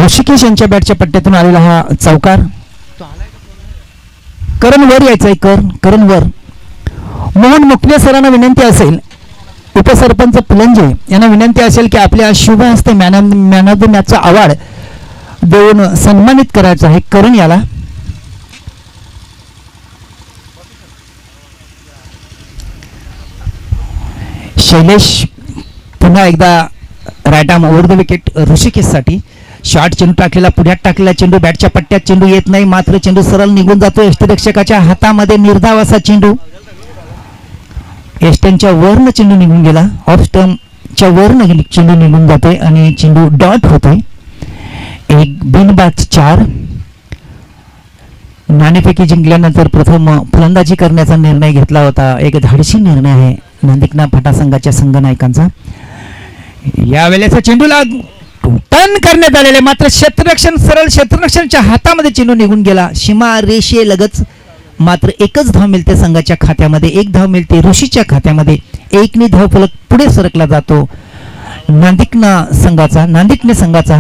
ऋषिकेश यांच्या बॅटच्या पट्ट्यातून आलेला हा चौकार. करण वर यायचंय, करण वर. मोहन मुकले सरांना विनंती असेल, उपसरपंच पुलंजे यांना विनंती असेल की आपल्या शुभ हस्ते मॅन ऑफ द मॅचचा अवॉर्ड देऊन सन्मानित करायचं आहे करण याला. शैलेश पुन्हा एकदा right arm over the wicket ऋषिकेशसाठी. शॉर्ट चेंडू टाकलेला, पुढ्यात टाकलेला चेंडू, बॅटच्या पट्ट्यात चेंडू येत नाही, मात्र चेंडू सरळ निघून जातो यष्टिरक्षकाच्या हातामध्ये. निर्धाव असा चेंडू एस्टनच्या वरनं चेंडू निघून गेला, ऑफ स्टंपच्या वरनं चेंडू निघून जातोय आणि चेंडू डॉट होतोय. एक बिनबाद 4. नाणेफेकी जिंकल्यानंतर प्रथम फलंदाजी करण्याचा निर्णय घेतला होता. एक धाडसी निर्णय आहे नांदिकना फाटा संघाच्या संघनायकांचा. यावेळेचा चेंडूला टर्न करण्यात आलेले, मात्र क्षेत्ररक्षण सरळ क्षेत्ररक्षणच्या हातामध्ये चेंडू निघून गेला सीमा रेषेलगत. मात्र एकच धाव मिळते संघाच्या खात्यामध्ये, एक धाव मिळते ऋषीच्या खात्यामध्ये. 1ने धावफलक पुढे सरकला जातो नांदिकने संघाचा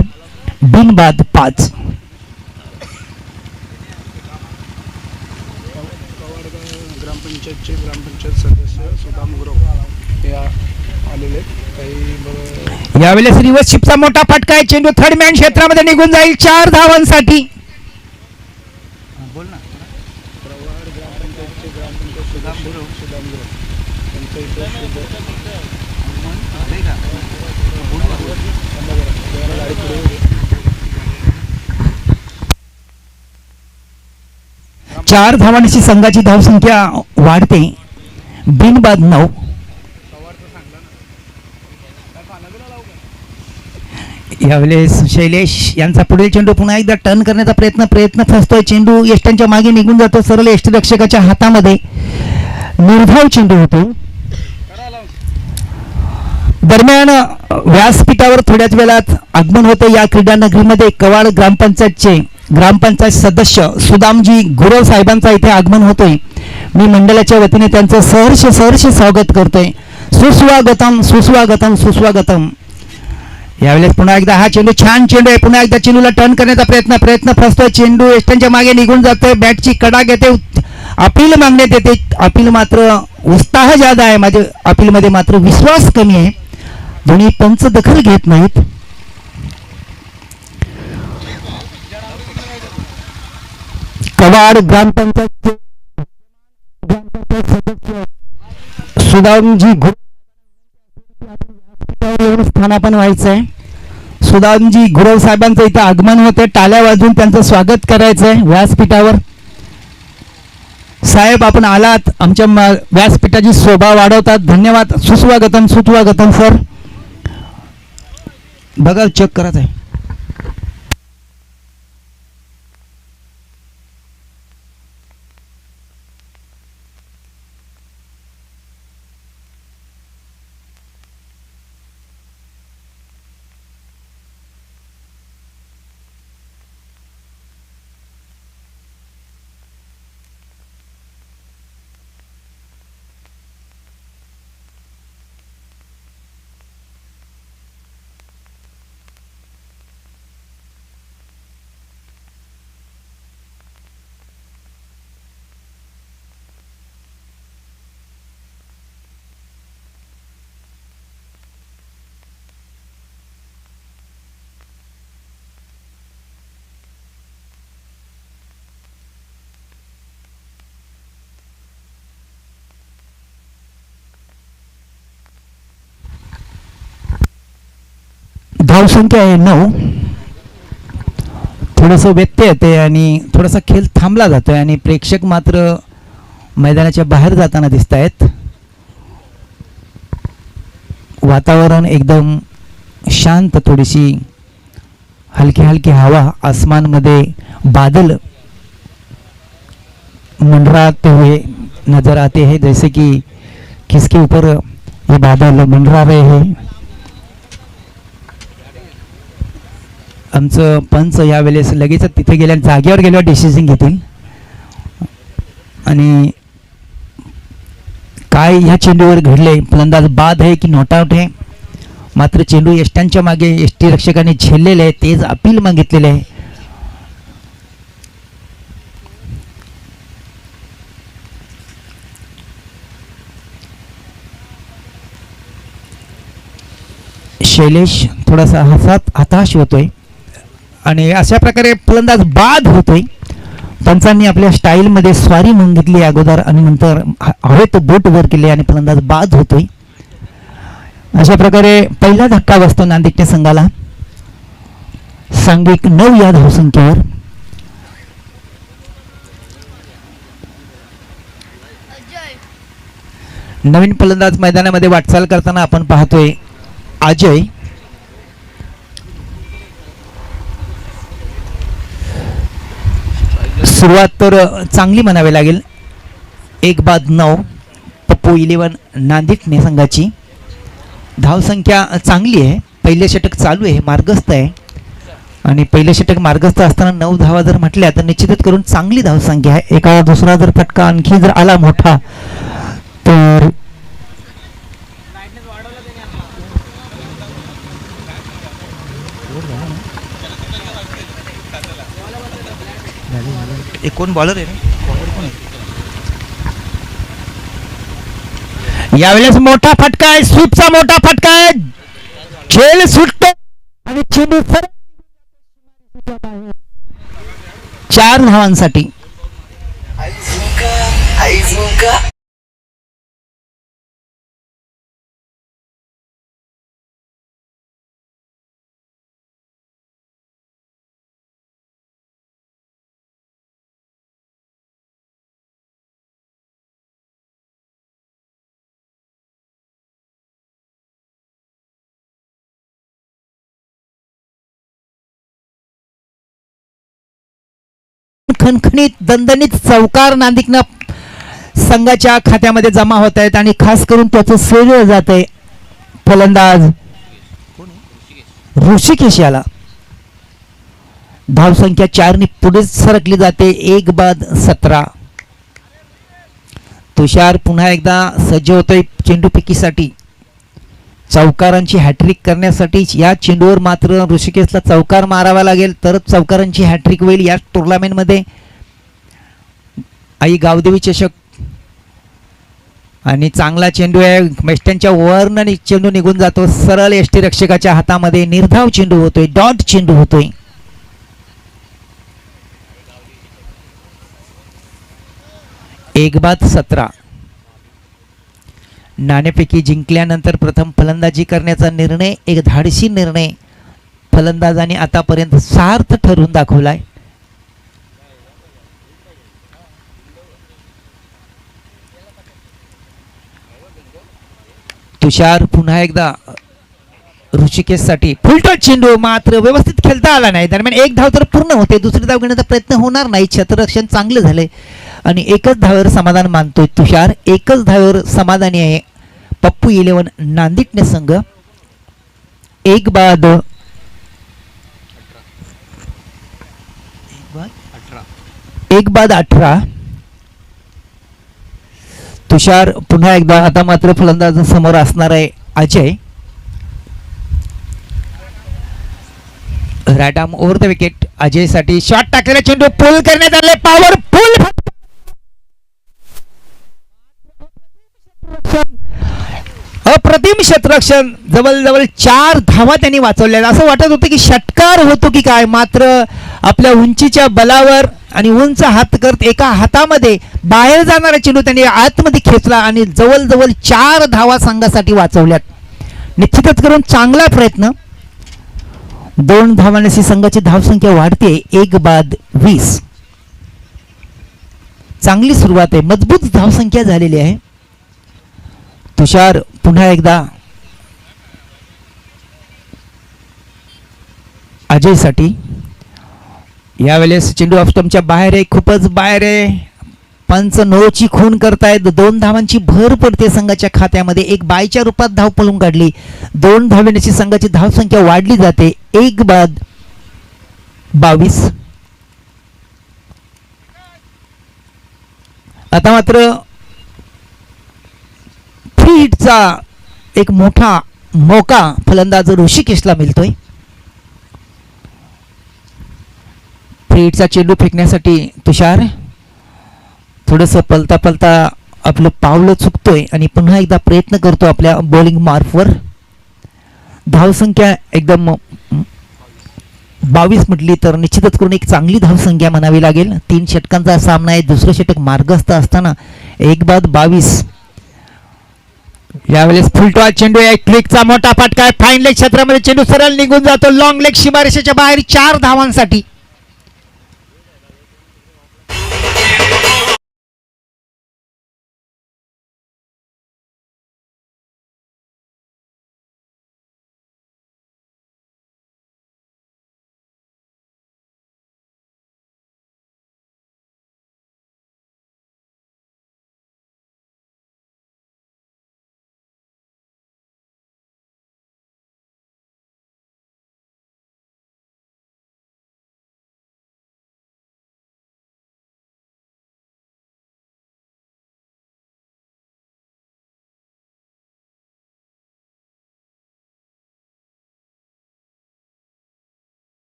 बिनबाद 5. ग्रामपंचायत सदस्य सुदाम गुरव आलेले काही. यावेळेस रिव्हर्स शिपचा मोठा फटका आहे, चेंडू थर्ड मॅन क्षेत्रामध्ये निघून जाईल 4 धावांसाठी. चार धावांची संघाची धावसंख्या वाढते. बिनबाद 9. यावेळेस शैलेश यांचा पुढील चेंडू पुन्हा एकदा टर्न करण्याचा प्रयत्न फसतोय. चेंडू यष्टांच्या मागे निघून जातो सरळ यष्टिरक्षकाच्या हातामध्ये. निर्धाव चेंडू होतो. दरम्यान व्यासपीठावर थोड्याच वेळात आगमन होते या क्रीडा नगरीमध्ये. कवाड ग्रामपंचायत सदस्य सुदामजी गुरव साहेबांचा इथे आगमन होतोय. मी मंडळाच्या वतीने त्यांचं सहर्ष स्वागत करतोय. सुस्वागतम. यावेळेस पुन्हा एकदा हा चेंडू छान चेंडू आहे. पुन्हा एकदा चेंडूला टर्न करण्याचा प्रयत्न फसतोय. चेंडू एस्टनच्या मागे निघून जातोय. बॅटची कडा घेते, अपील मागण्यात येते. अपील मात्र उत्साह जादा आहे, माझ्या अपीलमध्ये मात्र विश्वास कमी आहे. दोन्ही पंच दखल घेत नाहीत. कवाड ग्रामपंचायत सदस्य सुदामजी गुरव स्थानापन्न व्हायचंय. सुदामजी गुरव साहेबांचं इथं आगमन होते. टाळ्या वाजवून त्यांचं स्वागत करायचंय व्यासपीठावर. साहेब आपण आलात, आमच्या व्यासपीठाची शोभा वाढवतात. धन्यवाद. सुस्वागतम सर. बघा चेक करायचं आहे. धावसंख्या आहे 9. थोडंसं व्यत्यय येते आणि थोडासा खेळ थांबला जातोय आणि प्रेक्षक मात्र मैदानाच्या बाहेर जाताना दिसत आहेत. वातावरण एकदम शांत, थोडीशी हलकी हवा, आसमानमध्ये बादल मंडराते हुए नजर आते हैं, जैसे कि किसके ऊपर ये बादल मंडरा रहे हैं. आमचं पंच यावेळेस लगेच तिथे गेल्या जागेवर गेल्यावर डिसिजन घेतील. आणि काय ह्या चेंडूवर घडले, फलंदाज बाद आहे की नॉट आउट आहे, मात्र चेंडू यष्ट्यांच्या मागे यष्टी रक्षकाने झेललेले आहे, तेच अपील मागितलेले आहे. शैलेश थोडासा हताश होतोय आणि अशा प्रकारे फलंदाज बाद होतोय. पंचांनी आपल्या स्टाईलमध्ये स्वारी म्हणून घेतली अगोदर आणि नंतर हवेत बोट वर केले आणि फलंदाज बाद होतोय. अशा प्रकारे पहिला धक्का बसतो नांदेड संघाला. सांघिक 9 या धावसंख्येवर. नवीन फलंदाज मैदानामध्ये वाटचाल करताना आपण पाहतोय अजय. सुरुवात तर चांगली म्हणावी लागेल. 1-9 पप्पू 11 नांदेड संघाची. धावसंख्या चांगली आहे. पहिले षटक चालू आहे, मार्गस्थ आहे आणि पहिले षटक मार्गस्थ असताना 9 धावा जर म्हटल्या तर निश्चितच करून चांगली धावसंख्या आहे. एका दुसरा जर फटका आणखी जर आला मोठा तर कोण बॉलर आहे यावेळेस मोठा फटका आहे. स्वीपचा मोठा फटका आहे. खेळ सुटतो आणि चेंडू 4 धावांसाठी. खणखणीत दणदणीत चौकार नांदिकना संघाच्या खात्यामध्ये जमा होत आहेत आणि खास करून त्याचं श्रेय जात आहे फलंदाज ऋषिकेश याला. धावसंख्या 4 ने पुढे सरकली जाते. 1-17. तुषार पुन्हा एकदा सज्ज होतोय चेंडूफेकीसाठी. चौकारांची हॅट्रिक करण्यासाठी या चेंडूवर मात्र ऋषिकेशला चौकार मारावा लागेल तरच चौकारांची हॅट्रिक होईल या टुर्नामेंटमध्ये. आई गावदेवी चषक आणि चांगला चेंडू आहे. मेस्ट्यांच्या वरनं चेंडू निघून जातो. सरळ यष्टी रक्षकाच्या हातामध्ये निर्धाव चेंडू होतोय, डॉट चेंडू होतोय. एक बाद 17. नाणेफेकी जिंकल्यानंतर प्रथम फलंदाजी करण्याचा निर्णय एक धाडसी निर्णय फलंदाजाने आतापर्यंत सार्थ ठरवून दाखवलाय. तुषार पुन्हा एकदा ऋषिकेश साठी फुलटॉस चेंडू मात्र व्यवस्थित खेळता आला नाही. दरम्यान एक धाव तर पूर्ण होते. दुसरी धाव घेण्याचा प्रयत्न होणार नाही. क्षेत्ररक्षण चांगले झाले आणि एकच धावेवर समाधान मानतोय तुषार. एकच धावेवर समाधानी आहे पप्पू 11 नांदेड संघ. 1-18. तुषार पुन्हा एकदा. आता मात्र फलंदाज समोर असणार आहे Ajay. Right arm over the wicket. Ajay साठी शॉट टाकलेला चेंडू पुल करण्यात आले. पॉवरफुल अप्रतिम क्षेत्ररक्षण. जवळजवळ 4 धावा त्यांनी वाचवल्या. असं वाटत होतं की षटकार होतो की काय, मात्र आपल्या उंचीच्या बलावर आणि उंच हात करत एका हातामध्ये बाहेर जाणारा चेंडू त्यांनी आतमध्ये खेचला आणि जवळजवळ 4 धावा संघासाठी वाचवल्यात. निश्चितच करून चांगला प्रयत्न. 2 धावांची संघाची धावसंख्या वाढते. 1-20. चांगली सुरुवात आहे. मजबूत धावसंख्या झालेली आहे. तुषार पुन्हा एकदा अजय साठी. यावेळेस चेंडू ऑफ स्टंपच्या बाहेर आहे, खूपच बाहेर आहे. पंच 9ची खून करतायत. 2 धावांची भर पडते संघाच्या खात्यामध्ये. एक बायच्या रूपात धाव पळून काढली. 2 धावेची संघाची धावसंख्या वाढली जाते. 1-22. आता मात्र फ्री हिटचा एक मोठा मौका फलंदाज ऋषिकेशला मिळतोय. फ्रीडचा चेंडू फेकण्यासाठी तुषार थोडंसं पलता पलता आपलं पावलं चुकतोय आणि पुन्हा एकदा प्रयत्न करतो आपल्या बॉलिंग मार्कवर. धावसंख्या एकदम 22 म्हटली तर निश्चितच करून एक चांगली धावसंख्या म्हणावी लागेल. 3 षटकांचा सामना आहे. दुसरं षटक मार्गस्थ असताना 1-22. यावेळेस फुलटॉस चेंडू आहे. क्लिकचा मोठा फटका आहे. फाईन लेग क्षेत्रामध्ये चेंडू सरळ निघून जातो. लॉंग लेग सीमारेषेच्या बाहेर 4 धावांसाठी.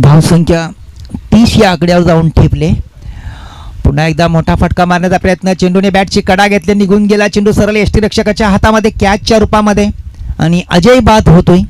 धावसंख्या 30 या आकड्यावर जाऊन ठेपले. पुन्हा एकदा मोठा फटका मारण्याचा प्रयत्न. चेंडूने बॅटची कडा घेतली. निघून गेला चेंडू सरळ यष्टीरक्षकाच्या हातामध्ये कॅचच्या रूपामध्ये आणि अजय बाद होतोय.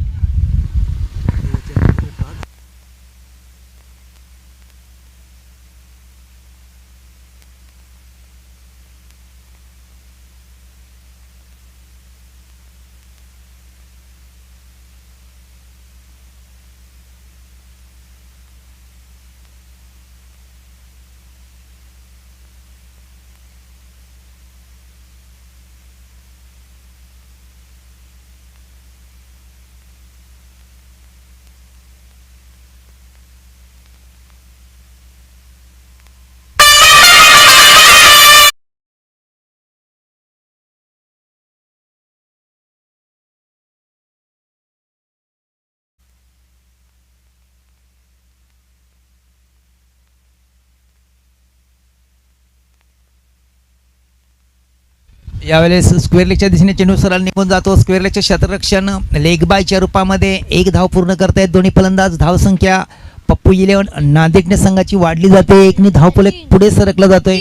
यावेळेस स्क्वेअर लेगच्या दिशेने चेंडू सरळ निघून जातो. स्क्वेअर लेगचे क्षेत्ररक्षण लेग बायच्या रूपामध्ये 1 धाव पूर्ण करतायत दोन्ही फलंदाज. धावसंख्या पप्पू 11 नांदेड संघाची वाढली जाते. 1 धावफलक पुढे सरकला जातोय.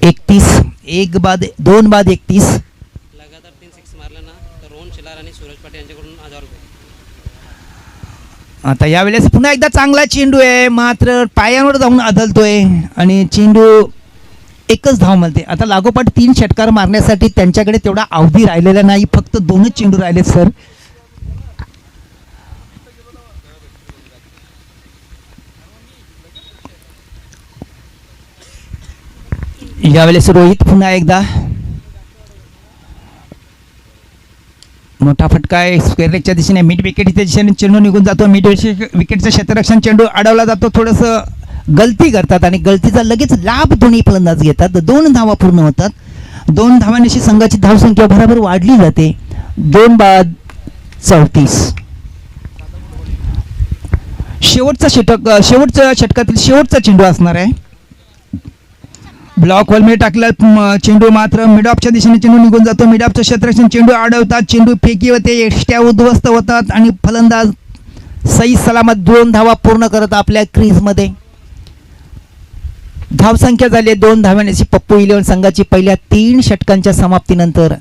31 1 बाद 2 बाद 31. लगातार 3 सिक्स मारला ना तर रोहन शेलार आणि सूरज पाटील यांच्याकडून 1000 रुपये. आता यावेळेस पुन्हा एकदा चांगला चेंडू आहे मात्र पायांवर जाऊन आदलतोय आणि चेंडू एकच धाव मिळते. आता लागोपाठ 3 षटकार मारण्यासाठी त्यांच्याकडे तेवढा अवधी राहिलेला नाही. फक्त 2च चेंडू राहिलेत सर. यावेळेस रोहित पुन्हा एकदा मोठा फटका आहे. स्क्वेअर लेगच्या दिशेने मिड विकेटच्या दिशेने चेंडू निघून जातो. मिड विकेटचं क्षेत्ररक्षण चेंडू अडवला जातो. थोडंसं गलती करतात आणि गलतीचा लगेच लाभ दोन्ही फलंदाज घेतात. 2 धावा पूर्ण होतात. 2 धावांशी संघाची धावसंख्या बरोबर वाढली जाते. 2 बाद 34. शेवटचा शेवटच्या षटकातील शेवटचा चेंडू असणार आहे. ब्लॉक वर टाकला चेंडू मात्र मिड ऑफच्या दिशेने चेंडू निघून जातो. मिड ऑफचं क्षेत्ररक्षण चेंडू अडवतात. चेंडू फेकी होते. एष्ट्या उद्ध्वस्त होतात आणि फलंदाज सही सलामत 2 धावा पूर्ण करत आपल्या क्रीजमध्ये. धावसंख्या झाली 2 धावांची पप्पू 11 संघाची पहिल्या 3 षटकांच्या समाप्तीनंतर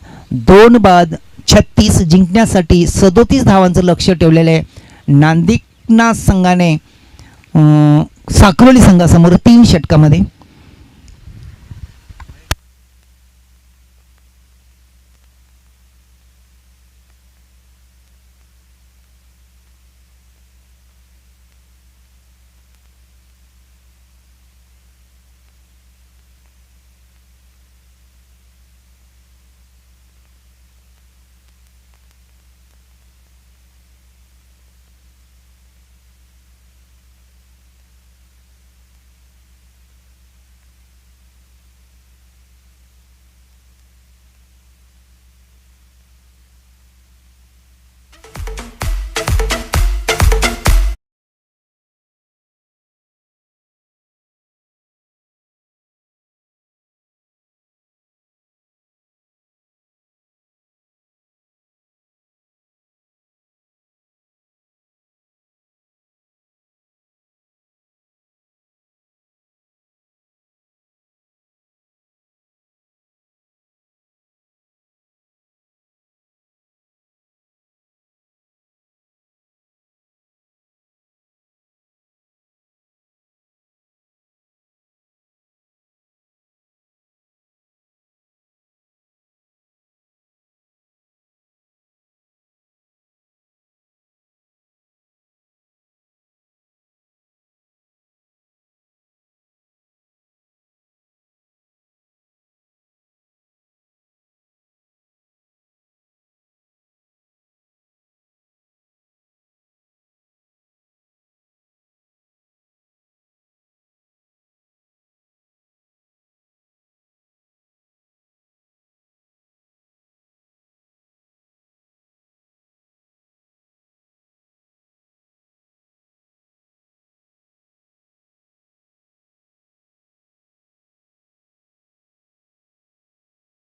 2 बाद 36 जिंकण्यासाठी 37 धावांचं लक्ष ठेवलेलं आहे. नांदिकना संघाने साक्रोली संघासमोर 3 षटकामध्ये.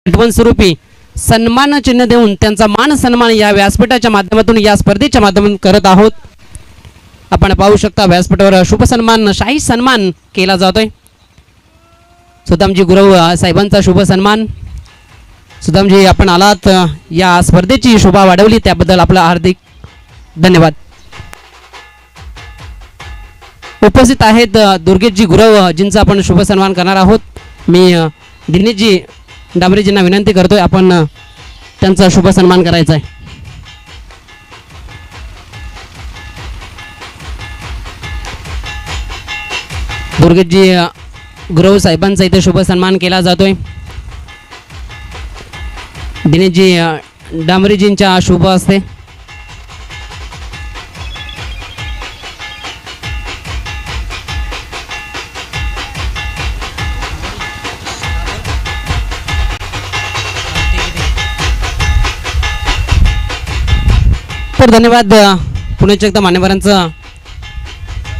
आठवण स्वरूपी सन्मान चिन्ह देऊन त्यांचा मान सन्मान या व्यासपीठाच्या माध्यमातून या स्पर्धेच्या माध्यमातून करत आहोत. आपण पाहू शकता व्यासपीठावर शुभ सन्मान शाही सन्मान केला जातोय. सुदामजी गुरव साहेबांचा शुभ सन्मान. सुदामजी आपण आलात, या स्पर्धेची शोभा वाढवली त्याबद्दल आपला हार्दिक धन्यवाद. उपस्थित आहेत दुर्गेशजी गुरव जिंचा आपण शुभ सन्मान करणार आहोत. मी दिनेशजी डांबरेजींना विनंती करतोय आपण त्यांचा शुभ सन्मान करायचा आहे. दुर्गेशजी गुरव साहेबांचा इथे शुभ सन्मान केला जातोय. दिनेशजी डांबरेजींच्या शुभ हस्ते तर धन्यवाद. पुण्याच्या एकदा मान्यवरांचं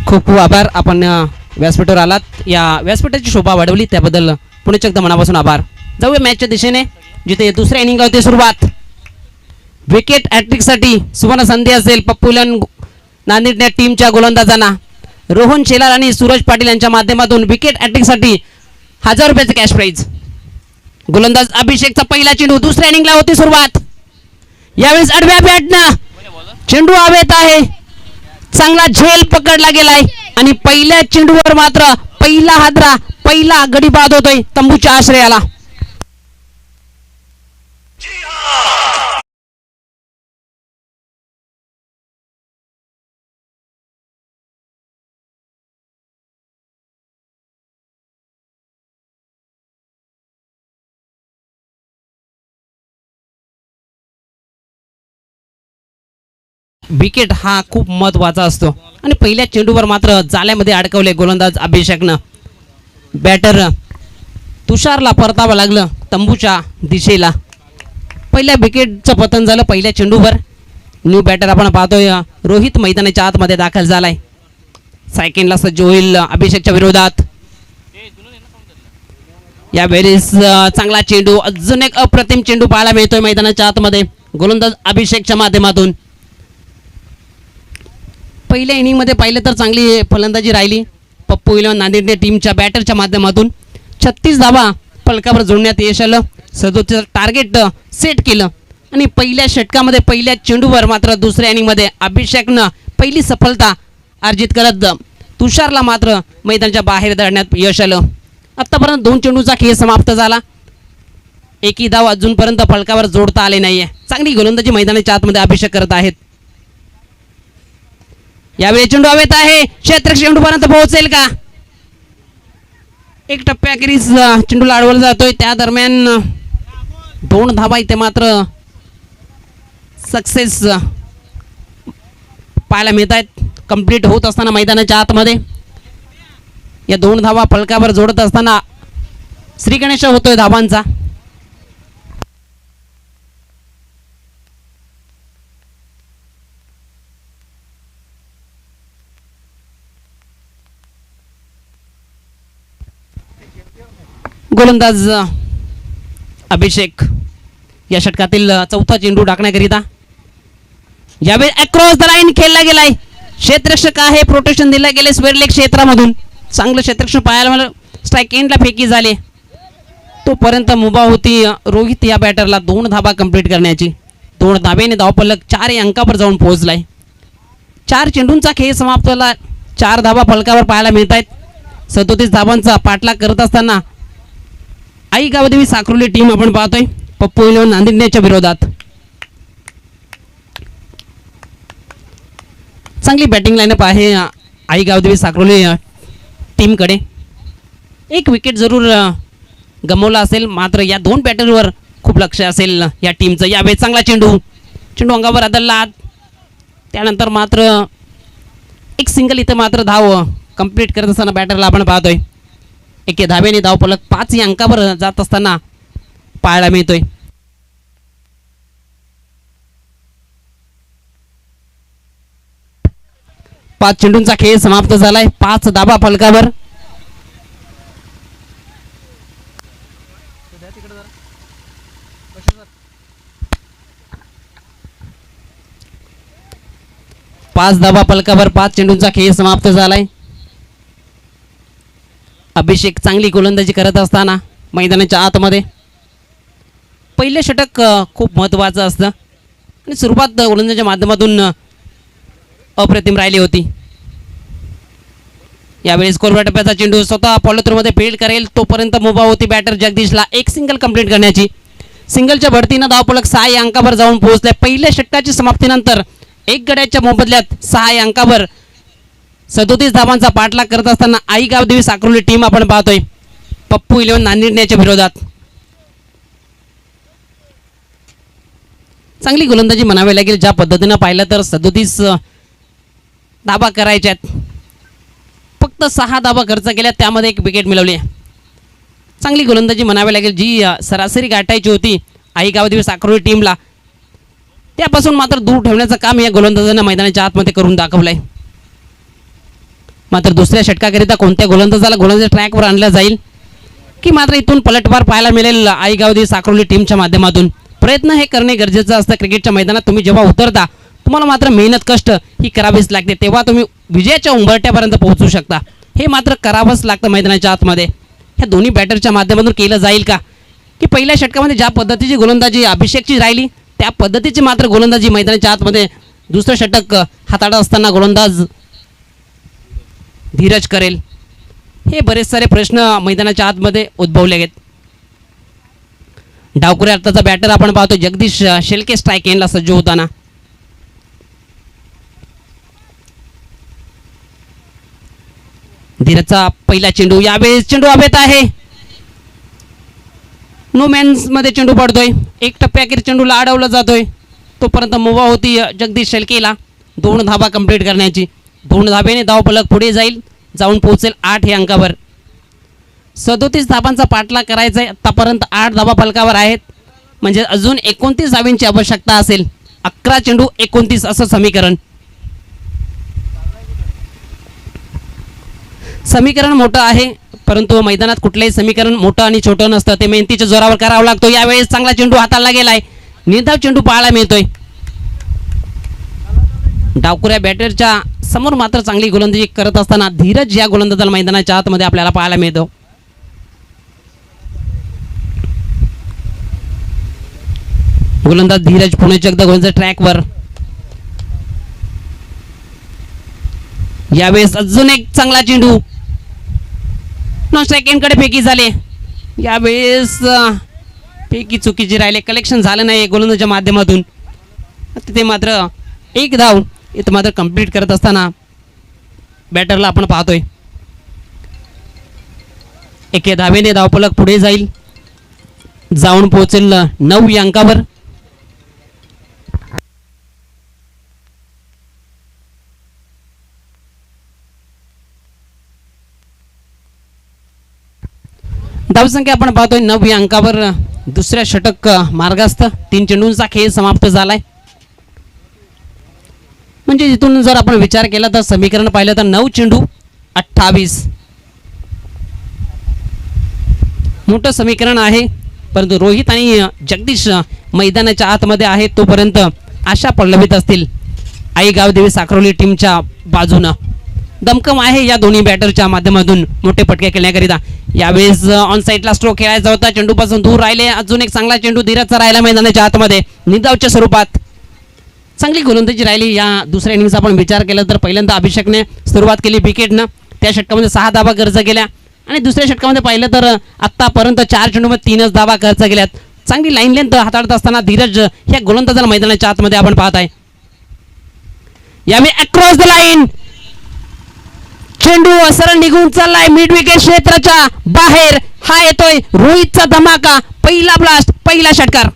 खूप खूप आभार. आपण व्यासपीठावर आलात, या व्यासपीठाची शोभा वाढवली त्याबद्दल पुण्याच्या एकदा मनापासून आभार. जाऊया मॅचच्या दिशेने, जिथे दुसऱ्या इनिंग होते सुरुवात. विकेट हॅट्रिकसाठी सुवर्ण संधी असेल पप्पूलन नांदेड टीमच्या गोलंदाजांना. रोहन शेलार आणि सूरज पाटील यांच्या माध्यमातून विकेट हॅट्रिकसाठी 1000 रुपयाचे कॅश प्राईज. गोलंदाज अभिषेकचा पहिला चेंडू. दुसऱ्या इनिंगला होती सुरुवात. यावेळेस आडव्या बॅटनं चेंडू हवेत आहे. चांगला झेल पकडला गेलाय आणि पहिल्या चेंडूवर मात्र पहिला हादरा, पहिला गडी बाद होतोय तंबूच्या आश्रयाला. विकेट हा खूप महत्त्वाचा असतो आणि पहिल्या चेंडूवर मात्र जाळ्यामध्ये अडकवले गोलंदाज अभिषेकनं. बॅटर तुषारला परतावं लागलं तंबूच्या दिशेला. पहिल्या विकेटचं पतन झालं पहिल्या चेंडूवर. न्यू बॅटर आपण पाहतोय रोहित मैदानाच्या आतमध्ये दाखल झालाय. सेकंडला सज्ज होईल अभिषेकच्या विरोधात. यावेळेस चांगला चेंडू, अजून एक अप्रतिम चेंडू पाहायला मिळतोय मैदानाच्या आतमध्ये गोलंदाज अभिषेकच्या माध्यमातून. पहिल्या इनिंगमध्ये पाहिलं तर चांगली फलंदाजी राहिली पप्पू इलेव्हन नांदेड टीमच्या बॅटरच्या माध्यमातून. 36 धावा फलकावर जोडण्यात यश आलं. 37 टार्गेट सेट केलं आणि पहिल्या षटकामध्ये पहिल्या चेंडूवर मात्र दुसऱ्या इनिंगमध्ये अभिषेकनं पहिली सफलता अर्जित करत तुषारला मात्र मैदानाच्या बाहेर धाडण्यात यश आलं. आत्तापर्यंत 2 चेंडूचा खेळ समाप्त झाला. एकही धाव अजूनपर्यंत फलकावर जोडता आले नाहीये. चांगली गोलंदाजी मैदानाच्या आतमध्ये अभिषेक करत आहेत. यावेळी चेंडू हवेत आहे. क्षेत्ररक्षक चेंडूपर्यंत पोहोचेल का? एक टप्प्याखेरीज चेंडूला अडवला जातोय. त्या दरम्यान 2 धावा इथे मात्र सक्सेस पाहायला मिळत आहेत. कंप्लीट होत असताना मैदानाच्या आतमध्ये या 2 धावा फलकावर जोडत असताना श्री गणेश होतोय धावांचा. गोलंदाज अभिषेक या षटकातील चौथा चेंडू टाकण्याकरिता. यावेळी अक्रॉस द लाईन खेळला गेलाय. क्षेत्ररक्षक आहे, प्रोटेक्शन दिलं गेले स्वेरलेग क्षेत्रामधून. चांगलं क्षेत्ररक्षण पाहायला मला. स्ट्राईक एंडला फेकी झाले. तोपर्यंत मुभा होती रोहित या बॅटरला 2 धाबा कंप्लीट करण्याची. 2 धाब्याने धावफलक 4 अंकावर जाऊन पोहोचलाय. 4 चेंडूंचा खेळ समाप्त झाला. 4 धाबा फलकावर पाहायला मिळत आहेत. 37 धाबांचा पाठलाग करत असताना आई गावदेवी साखरोली टीम आपण पाहतोय पप्पू इलेव्हन नांदेडच्या विरोधात. चांगली बॅटिंग लाईनअप आहे आई गावदेवी साखरोली टीमकडे. एक विकेट जरूर गमावला असेल, मात्र या 2 बॅटरवर खूप लक्ष असेल या टीमचं. यावेळी चांगला चेंडू अंगावर आदळला. त्यानंतर मात्र एक सिंगल इथं मात्र धाव कंप्लीट करत असताना बॅटरला आपण पाहतोय. एके धाब्याने धावफलक 5 अंकावर जात असताना पाहायला मिळतोय. पाच चेंडूंचा खेळ समाप्त झालाय. 5 धाबा फलकावर. 5 धावा फलकावर, 5 चेंडूंचा खेळ समाप्त झालाय. अभिषेक चांगली गोलंदाजी करत असताना मैदानाच्या आतमध्ये पहिले षटक खूप महत्त्वाचं असतं आणि सुरुवात गोलंदाजीच्या माध्यमातून अप्रतिम राहिली होती. यावेळेस कोरड्या टप्प्याचा चेंडू स्वतः पॉलोथ्रोमध्ये फील्ड करेल तोपर्यंत मुभा होती बॅटर जगदीशला एक सिंगल कंप्लीट करण्याची. सिंगलच्या भरतीनं धावफलक 6 या अंकावर जाऊन पोहोचले. पहिल्या षटकाची समाप्तीनंतर 1 गड्याच्या मोबदल्यात 6 या अंकावर 37 धावांचा पाठलाग करत असताना आई गावदेवी साक्रोली टीम आपण पाहतोय पप्पू 11 नांदेडण्याच्या विरोधात. चांगली गोलंदाजी म्हणावी लागेल. ज्या पद्धतीनं पाहिलं तर 37 धावा करायच्यात, फक्त 6 धावा खर्च केल्या, त्यामध्ये 1 विकेट मिळवली. चांगली गोलंदाजी म्हणावी लागेल. जी सरासरी गाठायची होती आई गावदेवी साक्रोली टीमला, त्यापासून मात्र दूर ठेवण्याचं काम या गोलंदाजांना मैदानाच्या आतमध्ये करून दाखवलंय. मात्र दुसऱ्या षटकाकरिता कोणत्या गोलंदाजाला गोलंदाज ट्रॅकवर आणलं जाईल की मात्र इथून पलटवार पाहायला मिळेल आई गावदेवी साक्रोली टीमच्या माध्यमातून. प्रयत्न हे करणे गरजेचं असतं. क्रिकेटच्या मैदानात तुम्ही जेव्हा उतरता तुम्हाला मात्र मेहनत कष्ट ही करावीच लागते, तेव्हा तुम्ही विजयाच्या उंबरट्यापर्यंत पोहोचू शकता. हे मात्र करावंच लागतं मैदानाच्या आतमध्ये. ह्या दोन्ही बॅटरच्या माध्यमातून केलं जाईल का की पहिल्या षटकामध्ये ज्या पद्धतीची गोलंदाजी अभिषेकची राहिली त्या पद्धतीची मात्र गोलंदाजी मैदानाच्या आतमध्ये दुसरं षटक हाताळत असताना गोलंदाज धीरज करेल. हे बरेच सारे प्रश्न मैदानाच्या आतमध्ये उद्भवले आहेत. डावखुऱ्या अर्थाचा बॅटर आपण पाहतो जगदीश शेलके स्ट्राईक एंडला सज्ज होताना. धीरजचा पहिला चेंडू, यावेळेस चेंडू हवेत आहे, नो मॅन्स मध्ये चेंडू पडतोय. 1 टप्प्याखेर चेंडूला अडवला जातोय तोपर्यंत मुभा होती जगदीश शेलकेला 2 धावा कंप्लीट करण्याची. 2 धावेने धावफलक पुढे जाईल, जाऊन पोहोचेल 8 या अंकावर. 37 धावांचा पाठलाग करायचा आहे. आतापर्यंत 8 धावा फलकावर आहेत, म्हणजे अजून 29 धावांची आवश्यकता असेल. 11 चेंडू 29 असं समीकरण मोठं आहे, परंतु मैदानात कुठलंही समीकरण मोठं आणि छोटं नसतं, ते मेहनतीच्या जोरावर करावं लागतो. यावेळेस चांगला चेंडू हाताला गेलाय, निर्धाव चेंडू पाहायला मिळतोय. डावखुऱ्या बॅटरच्या समोर मात्र चांगली गोलंदाजी करत असताना धीरज या गोलंदाजाला मैदानाच्या आतमध्ये आपल्याला पाहायला मिळतो. गोलंदाज धीरज पुन्हा एकदा गोलंदाज ट्रॅकवर. यावेळेस अजून एक चांगला चेंडू नॉन स्ट्राईक एंडकडे फेकी झाले. यावेळेस फेकी चुकीची राहिले, कलेक्शन झालं नाही गोलंदाजाच्या माध्यमातून. तिथे मात्र 1 धाव इथं मात्र कंप्लीट करत असताना बॅटरला आपण पाहतोय. 1 धावेने धावफलक पुढे जाईल, जाऊन पोहोचेल 9 या अंकावर. धावसंख्या आपण पाहतोय 9 या अंकावर. दुसऱ्या षटक मार्गास्थ, 3 चेंडूंचा खेळ समाप्त झालाय. म्हणजे इथून जर आपण विचार केला तर समीकरण पाहिलं तर 9 चेंडू 28 मोठं समीकरण आहे. परंतु रोहित आणि जगदीश मैदानाच्या आतमध्ये आहेत तोपर्यंत आशा पल्लवित असतील आई गावदेवी साक्रोली टीमच्या बाजूनं. दमकम आहे या दोन्ही बॅटरच्या माध्यमातून मोठे फटके खेळण्याकरिता. यावेळेस ऑन साईडला स्ट्रोक खेळायचा होता, चेंडूपासून दूर राहिले. अजून एक चांगला चेंडू धीरजचा राहिला मैदानाच्या आतमध्ये निदावच्या स्वरूपात. चांगली गोलंदाजी राहिली. या दुसऱ्या इनिंगचा आपण विचार केला तर पहिल्यांदा अभिषेकने सुरुवात केली विकेटनं, त्या षटकामध्ये 6 धावा खर्च केल्या आणि दुसऱ्या षटकामध्ये पाहिलं तर आत्तापर्यंत 4 चेंडूमध्ये 3च धावा खर्च केल्यात. चांगली लाईन लेंथ हाताळत असताना धीरज ह्या गोलंदाजाला मैदानाच्या आतमध्ये आपण पाहत आहे. यावेळी अक्रॉस द लाईन चेंडू सरळ निघून चाललाय मिड विकेट क्षेत्राच्या बाहेर. हा येतोय रोहितचा धमाका, पहिला ब्लास्ट, पहिला षटकार.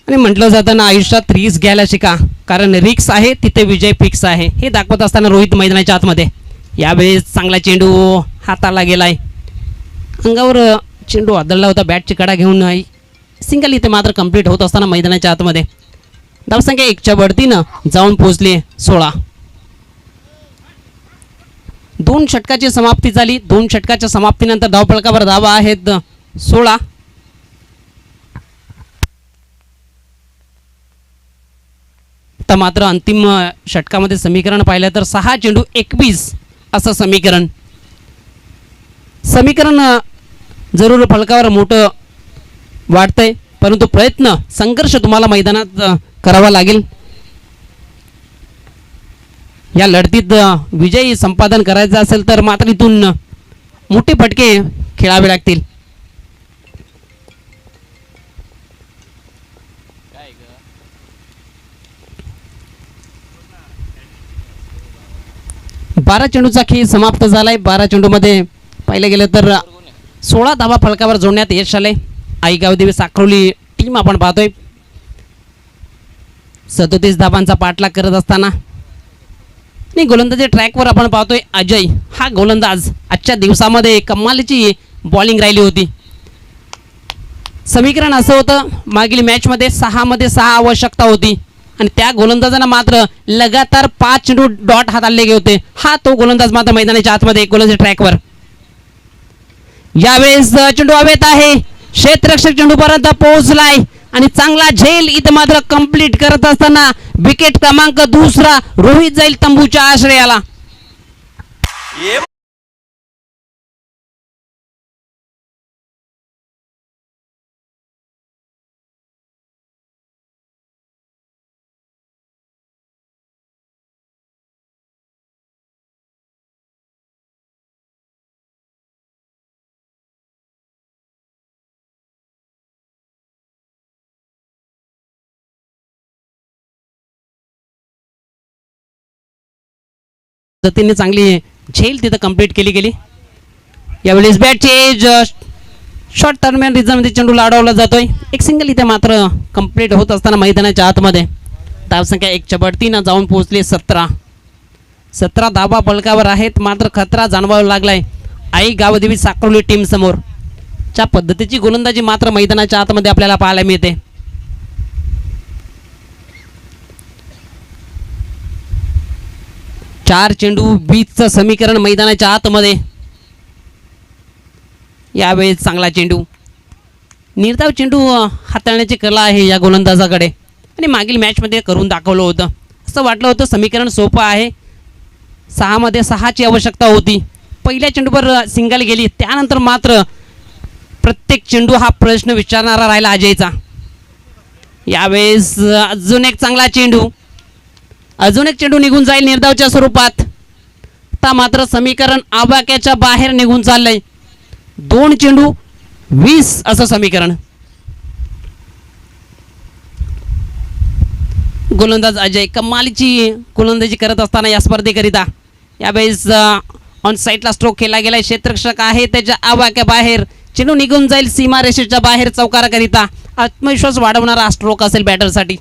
आणि म्हटलं जातं ना आयुष्यात रिस्क घ्यायला शिका, कारण रिक्स आहे तिथे विजय फिक्स आहे, हे दाखवत असताना रोहित मैदानाच्या आतमध्ये. यावेळेस चांगला चेंडू हाताला गेलाय, अंगावर चेंडू आदळला होता बॅटची कडा घेऊन सिंगल इथे मात्र कंप्लीट होत असताना मैदानाच्या आतमध्ये धावसंख्या 1च्या बढतीनं जाऊन पोहोचली 16. 2 षटकाची समाप्ती झाली. 2 षटकाच्या समाप्तीनंतर धावफलकावर धावा आहेत 16. आता मात्र अंतिम षटकामध्ये समीकरण पाहिलं तर 6 चेंडू 21 असं समीकरण जरूर फलकावर मोठं वाटतंय, परंतु प्रयत्न संघर्ष तुम्हाला मैदानात करावा लागेल. या लढतीत विजयी संपादन करायचं असेल तर मात्र इथून मोठे फटके खेळावे लागतील. बारा चेंडूचा खेळ समाप्त झालाय. 12 चेंडूमध्ये पाहिलं गेलं तर 16 धावा फलकावर जोडण्यात यश आले. आईगाव देवी साखरोली टीम आपण पाहतोय 37 धावांचा पाठलाग करत असताना आणि गोलंदाजी ट्रॅकवर आपण पाहतोय अजय. हा गोलंदाज आजच्या दिवसामध्ये कमालीची बॉलिंग राहिली होती. समीकरण असं होतं मागील मॅचमध्ये 6 मध्ये 6 आवश्यकता होती आणि त्या गोलंदाजांना मात्र लगातार 5 चेंडू डॉट हात आले होते. हा तो गोलंदाज मात्र मैदानाच्या आतमध्ये गोलंदाजी ट्रॅकवर. यावेळेस चेंडू हवेत आहे. क्षेत्ररक्षक चेंडूपर्यंत पोहोचलाय आणि चांगला झेल इथं मात्र कंप्लीट करत असताना विकेट क्रमांक 2 रोहित जाईल तंबूच्या आश्रयाला. पद्धतीने चांगली झेल तिथं कंप्लीट केली गेली. यावेळेस बॅट चेंज शॉर्ट दरम्यान रिझनमध्ये चेंडू लाडवला जातोय. एक सिंगल इथे मात्र कंप्लीट होत असताना मैदानाच्या आतमध्ये धावसंख्या 1च्या बढतीनं जाऊन पोहोचली 17. 17 धावा फलकावर आहेत. मात्र खतरा जाणवावा लागलाय आई गावदेवी साखरोली टीम समोर. च्या पद्धतीची गोलंदाजी मात्र मैदानाच्या आतमध्ये आपल्याला पाहायला मिळते. चार चेंडू 20चं समीकरण मैदानाच्या आतमध्ये. यावेळेस चांगला चेंडू निर्धाव चेंडू हाताळण्याची कला आहे या गोलंदाजाकडे आणि मागील मॅचमध्ये करून दाखवलं होतं. असं वाटलं होतं समीकरण सोपं आहे. 6 मध्ये 6ची आवश्यकता होती. पहिल्या चेंडूवर सिंगल गेली. त्यानंतर मात्र प्रत्येक चेंडू हा प्रश्न विचारणारा राहिला अजयचा. यावेळेस अजून एक चांगला चेंडू. अजून एक चेंडू निघून जाईल निर्धावच्या स्वरूपात. आता मात्र समीकरण आवाक्याच्या बाहेर निघून चाललंय. 2 चेंडू 20 असं समीकरण. गोलंदाज अजय कमालीची गोलंदाजी करत असताना या स्पर्धेकरिता यावेळेस ऑन साईडला स्ट्रोक केला गेलाय. क्षेत्ररक्षक आहे त्याच्या आवाक्या बाहेर. चेंडू निघून जाईल सीमारेषेच्या बाहेर चौकाराकरिता. आत्मविश्वास वाढवणारा स्ट्रोक असेल बॅटरसाठी.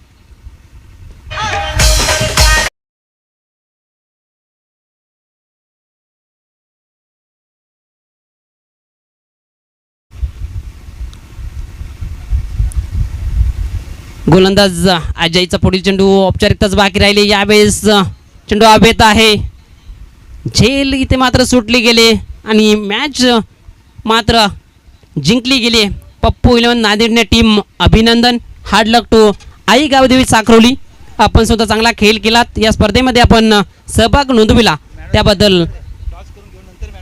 गोलंदाज अजयचा पुढील चेंडू औपचारिकताच बाकी राहिली. यावेळेस चेंडू हवेत आहे. झेल इथे मात्र सुटली गेले आणि मॅच मात्र जिंकली गेली. पप्पू 11 नांदेडने टीम अभिनंदन. हार्ड लक टू आई गावदेवी साखरोली. आपण सुद्धा चांगला खेळ केलात. या स्पर्धेमध्ये आपण सहभाग नोंदविला त्याबद्दल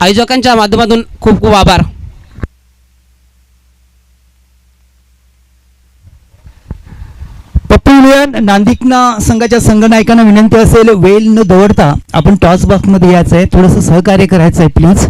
आयोजकांच्या माध्यमातून खूप खूप आभार. पप्पू नांदिकना संघाच्या संघनायकांना विनंती असेल वेळ न दवडता आपण टॉस बॉक्समध्ये यायचं आहे. थोडंसं सहकार्य करायचं आहे प्लीज.